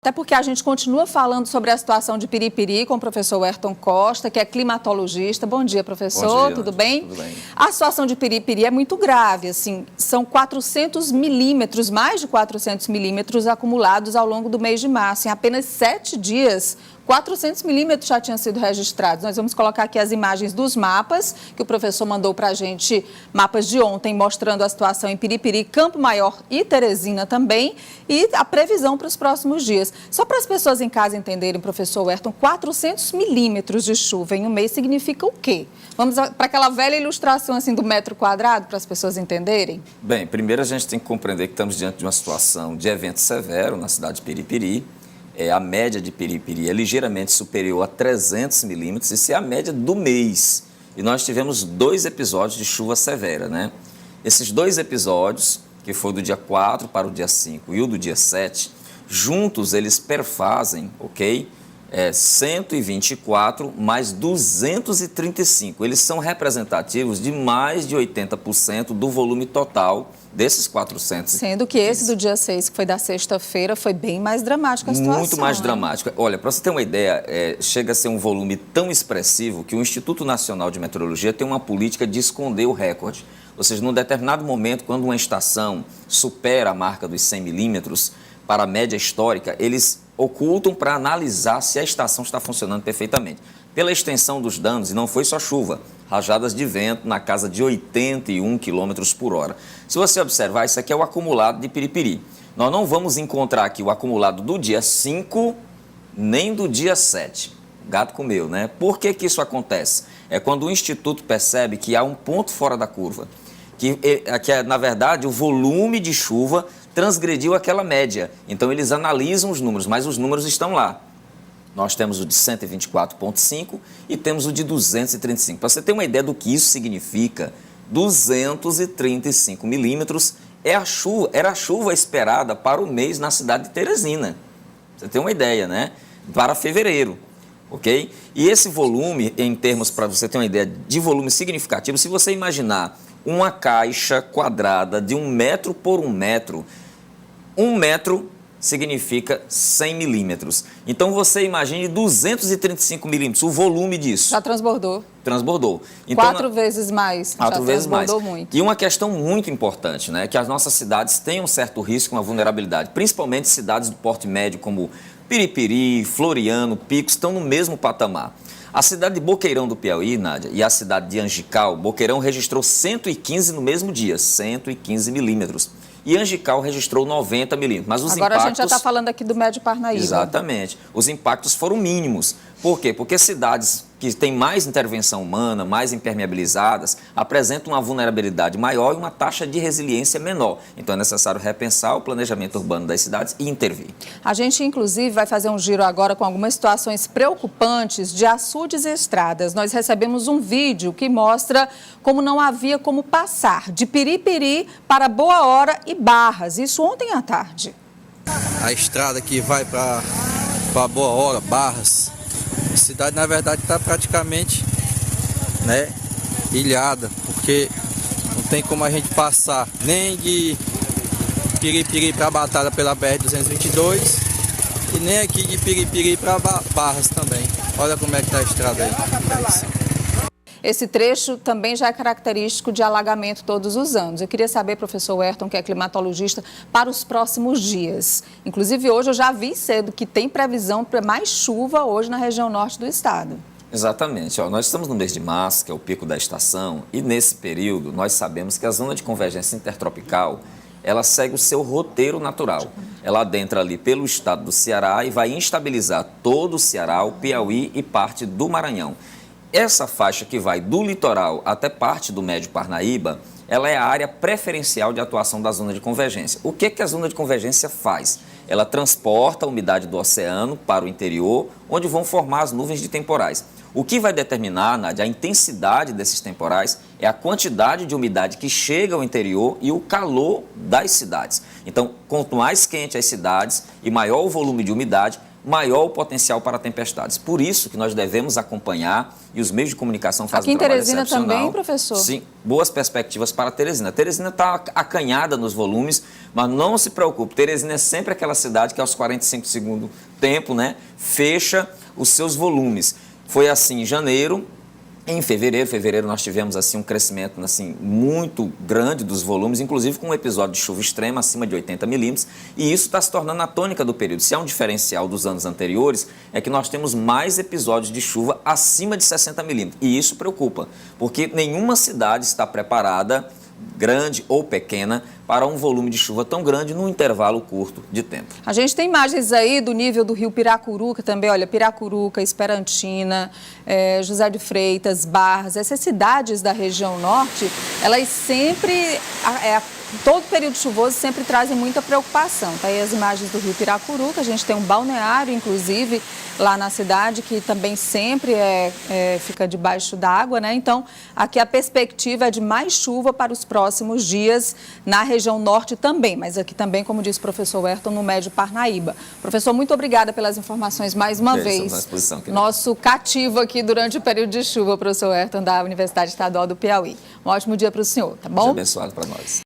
Até porque a gente continua falando sobre a situação de Piripiri com o professor Ayrton Costa, que é climatologista. Bom dia, professor. Bom dia, tudo bem? Tudo bem. A situação de Piripiri é muito grave, assim, são 400 milímetros, mais de 400 milímetros acumulados ao longo do mês de março. Em apenas 7 dias, 400 milímetros já tinham sido registrados. Nós vamos colocar aqui as imagens dos mapas que o professor mandou para a gente, mapas de ontem, mostrando a situação em Piripiri, Campo Maior e Teresina também, e a previsão para os próximos dias. Só para as pessoas em casa entenderem, professor Ayrton, 400 milímetros de chuva em um mês significa o quê? Vamos para aquela velha ilustração assim do metro quadrado, para as pessoas entenderem? Bem, primeiro a gente tem que compreender que estamos diante de uma situação de evento severo na cidade de Piripiri. A média de Piripiri é ligeiramente superior a 300 milímetros, isso é a média do mês. E nós tivemos 2 episódios de chuva severa, né? Esses 2 episódios, que foi do dia 4 para o dia 5 e o do dia 7, juntos eles perfazem, ok? 124 mais 235. Eles são representativos de mais de 80% do volume total desses 400. Sendo que esse do dia 6, que foi da sexta-feira, foi bem mais dramático a situação. Muito mais né? dramático. Olha, para você ter uma ideia, chega a ser um volume tão expressivo que o Instituto Nacional de Meteorologia tem uma política de esconder o recorde. Ou seja, num determinado momento, quando uma estação supera a marca dos 100 milímetros para a média histórica, eles ocultam para analisar se a estação está funcionando perfeitamente. Pela extensão dos danos, e não foi só chuva, rajadas de vento na casa de 81 km por hora. Se você observar, isso aqui é o acumulado de Piripiri. Nós não vamos encontrar aqui o acumulado do dia 5, nem do dia 7. Gato comeu, né? Por que isso acontece? É quando o Instituto percebe que há um ponto fora da curva, que na verdade, o volume de chuva transgrediu aquela média. Então, eles analisam os números, mas os números estão lá. Nós temos o de 124,5 e temos o de 235. Para você ter uma ideia do que isso significa, 235 milímetros era a chuva esperada para o mês na cidade de Teresina. Você tem uma ideia, né? Para fevereiro, ok? E esse volume, em termos, para você ter uma ideia de volume significativo, se você imaginar uma caixa quadrada de 1 metro por 1 metro, 1 metro significa 100 milímetros. Então, você imagine 235 milímetros, o volume disso. Já transbordou. Transbordou. Então, 4 vezes mais. 4 vezes mais. Muito. E uma questão muito importante, né? Que as nossas cidades têm um certo risco, uma vulnerabilidade. Principalmente cidades do porte médio, como Piripiri, Floriano, Picos, estão no mesmo patamar. A cidade de Boqueirão do Piauí, Nádia, e a cidade de Angical, Boqueirão registrou 115 no mesmo dia, 115 milímetros. E Angical registrou 90 milímetros. Mas os Agora impactos... a gente já está falando aqui do Médio Parnaíba. Exatamente. Os impactos foram mínimos. Por quê? Porque cidades que têm mais intervenção humana, mais impermeabilizadas, apresentam uma vulnerabilidade maior e uma taxa de resiliência menor. Então é necessário repensar o planejamento urbano das cidades e intervir. A gente, inclusive, vai fazer um giro agora com algumas situações preocupantes de açudes e estradas. Nós recebemos um vídeo que mostra como não havia como passar de Piripiri para Boa Hora e Barras. Isso ontem à tarde. A estrada que vai para Boa Hora, Barras, a cidade na verdade está praticamente, né, ilhada, porque não tem como a gente passar nem de Piripiri para Batalha pela BR-222 e nem aqui de Piripiri para Barras também. Olha como é que está a estrada aí. Esse trecho também já é característico de alagamento todos os anos. Eu queria saber, professor Ayrton, que é climatologista, para os próximos dias. Inclusive, hoje eu já vi cedo que tem previsão para mais chuva hoje na região norte do estado. Exatamente. Nós estamos no mês de março, que é o pico da estação, e nesse período nós sabemos que a zona de convergência intertropical, ela segue o seu roteiro natural. Ela adentra ali pelo estado do Ceará e vai instabilizar todo o Ceará, o Piauí e parte do Maranhão. Essa faixa que vai do litoral até parte do Médio Parnaíba, ela é a área preferencial de atuação da zona de convergência. O que a zona de convergência faz? Ela transporta a umidade do oceano para o interior, onde vão formar as nuvens de temporais. O que vai determinar, Nádia, a intensidade desses temporais é a quantidade de umidade que chega ao interior e o calor das cidades. Então, quanto mais quente as cidades e maior o volume de umidade, maior o potencial para tempestades. Por isso que nós devemos acompanhar, e os meios de comunicação fazem um trabalho excepcional. Aqui em Teresina também, professor? Sim, boas perspectivas para Teresina. Teresina está acanhada nos volumes, mas não se preocupe, Teresina é sempre aquela cidade que aos 45 segundos tempo, né, fecha os seus volumes. Foi assim em janeiro. Em fevereiro nós tivemos assim um crescimento assim muito grande dos volumes, inclusive com um episódio de chuva extrema acima de 80 milímetros, e isso está se tornando a tônica do período. Se há um diferencial dos anos anteriores, é que nós temos mais episódios de chuva acima de 60 milímetros, e isso preocupa, porque nenhuma cidade está preparada, grande ou pequena, para um volume de chuva tão grande num intervalo curto de tempo. A gente tem imagens aí do nível do rio Piracuruca também, olha, Piracuruca, Esperantina, José de Freitas, Barras, essas cidades da região norte, elas sempre, todo período chuvoso sempre trazem muita preocupação. Tá aí as imagens do rio Piracuruca, a gente tem um balneário, inclusive, lá na cidade, que também sempre fica debaixo d'água, né? Então, aqui a perspectiva é de mais chuva para os próximos dias na região norte também, mas aqui também, como disse o professor Ayrton, no Médio Parnaíba. Professor, muito obrigada pelas informações mais uma vez. Nosso cativo aqui durante o período de chuva, professor Ayrton, da Universidade Estadual do Piauí. Um ótimo dia para o senhor, tá bom? Dia abençoado para nós.